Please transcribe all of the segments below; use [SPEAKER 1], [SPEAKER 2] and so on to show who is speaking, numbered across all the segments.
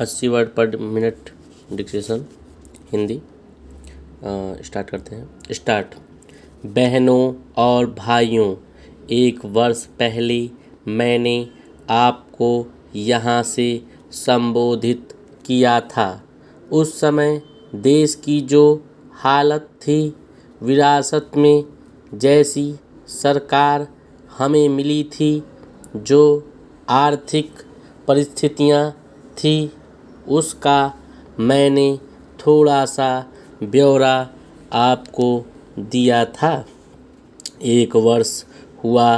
[SPEAKER 1] 80 word पर minute dictation Hindi. Start करते हैं। स्टार्ट। बहनों और भाइयों, 1 वर्ष पहले मैंने आपको यहाँ से संबोधित किया था। उस समय देश की जो हालत थी, विरासत में जैसी सरकार हमें मिली थी, जो आर्थिक परिस्थितियाँ थी, उसका मैंने थोड़ा सा ब्यौरा आपको दिया था। 1 वर्ष हुआ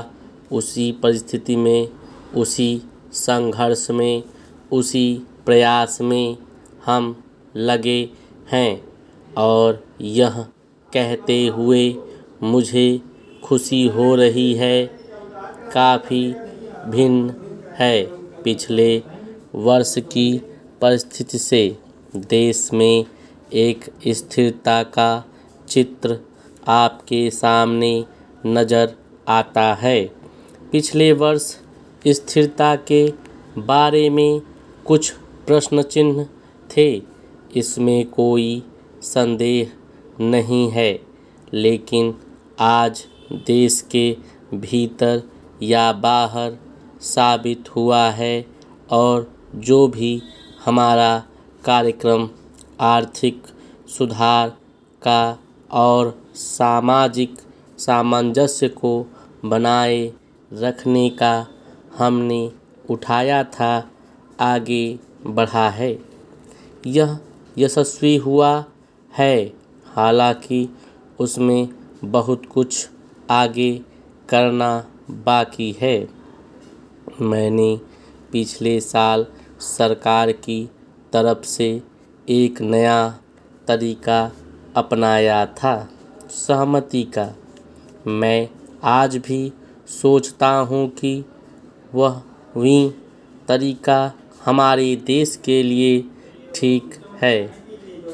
[SPEAKER 1] उसी परिस्थिति में, उसी संघर्ष में, उसी प्रयास में हम लगे हैं और यह कहते हुए मुझे खुशी हो रही है, काफ़ी भिन्न है पिछले वर्ष की परिस्थिति से। देश में एक स्थिरता का चित्र आपके सामने नज़र आता है। पिछले वर्ष स्थिरता के बारे में कुछ प्रश्न चिन्ह थे, इसमें कोई संदेह नहीं है, लेकिन आज देश के भीतर या बाहर साबित हुआ है और जो भी हमारा कार्यक्रम आर्थिक सुधार का और सामाजिक सामंजस्य को बनाए रखने का हमने उठाया था, आगे बढ़ा है। यह यशस्वी हुआ है, हालांकि उसमें बहुत कुछ आगे करना बाकी है। मैंने पिछले साल सरकार की तरफ से एक नया तरीका अपनाया था, सहमति का। मैं आज भी सोचता हूँ कि वही तरीका हमारे देश के लिए ठीक है,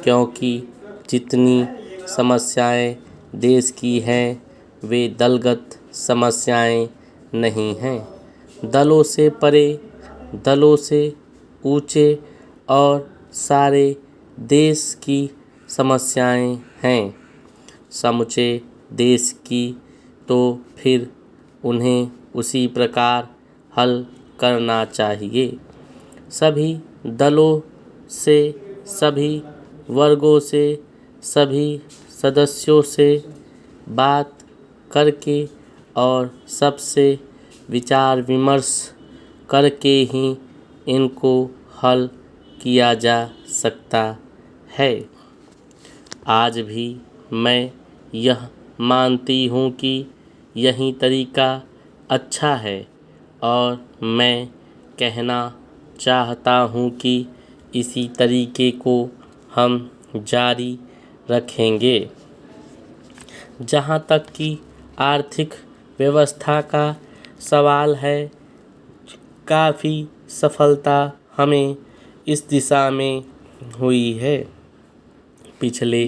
[SPEAKER 1] क्योंकि जितनी समस्याएं देश की हैं, वे दलगत समस्याएं नहीं हैं। दलों से परे, दलों से ऊंचे और सारे देश की समस्याएं हैं, समूचे देश की, तो फिर उन्हें उसी प्रकार हल करना चाहिए। सभी दलों से, सभी वर्गों से, सभी सदस्यों से बात करके और सबसे विचार विमर्श करके ही इनको हल किया जा सकता है। आज भी मैं यह मानती हूँ कि यही तरीका अच्छा है और मैं कहना चाहता हूँ कि इसी तरीके को हम जारी रखेंगे। जहाँ तक कि आर्थिक व्यवस्था का सवाल है, काफ़ी सफलता हमें इस दिशा में हुई है। पिछले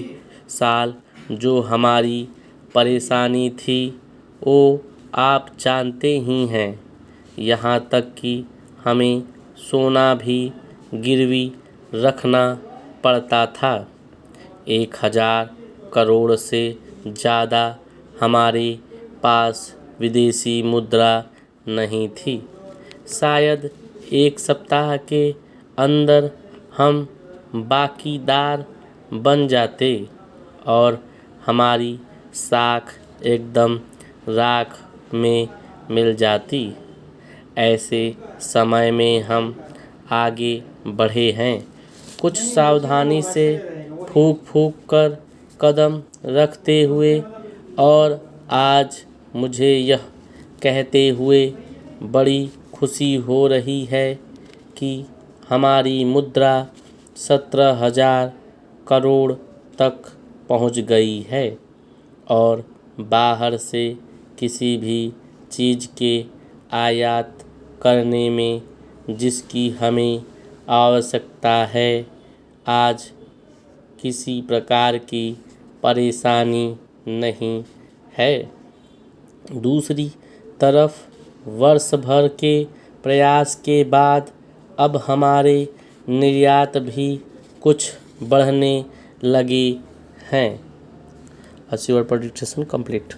[SPEAKER 1] साल जो हमारी परेशानी थी, वो आप जानते ही हैं। यहाँ तक कि हमें सोना भी गिरवी रखना पड़ता था। 1000 करोड़ से ज़्यादा हमारे पास विदेशी मुद्रा नहीं थी। शायद 1 सप्ताह के अंदर हम बाकीदार बन जाते और हमारी साख एकदम राख में मिल जाती। ऐसे समय में हम आगे बढ़े हैं, कुछ सावधानी से फूंक फूंक कर कदम रखते हुए, और आज मुझे यह कहते हुए बड़ी खुशी हो रही है कि हमारी मुद्रा 17,000 करोड़ तक पहुंच गई है और बाहर से किसी भी चीज़ के आयात करने में जिसकी हमें आवश्यकता है, आज किसी प्रकार की परेशानी नहीं है। दूसरी तरफ वर्ष भर के प्रयास के बाद अब हमारे निर्यात भी कुछ बढ़ने लगी हैं। 80 वर्ड पर डिक्टेशन कंप्लीट।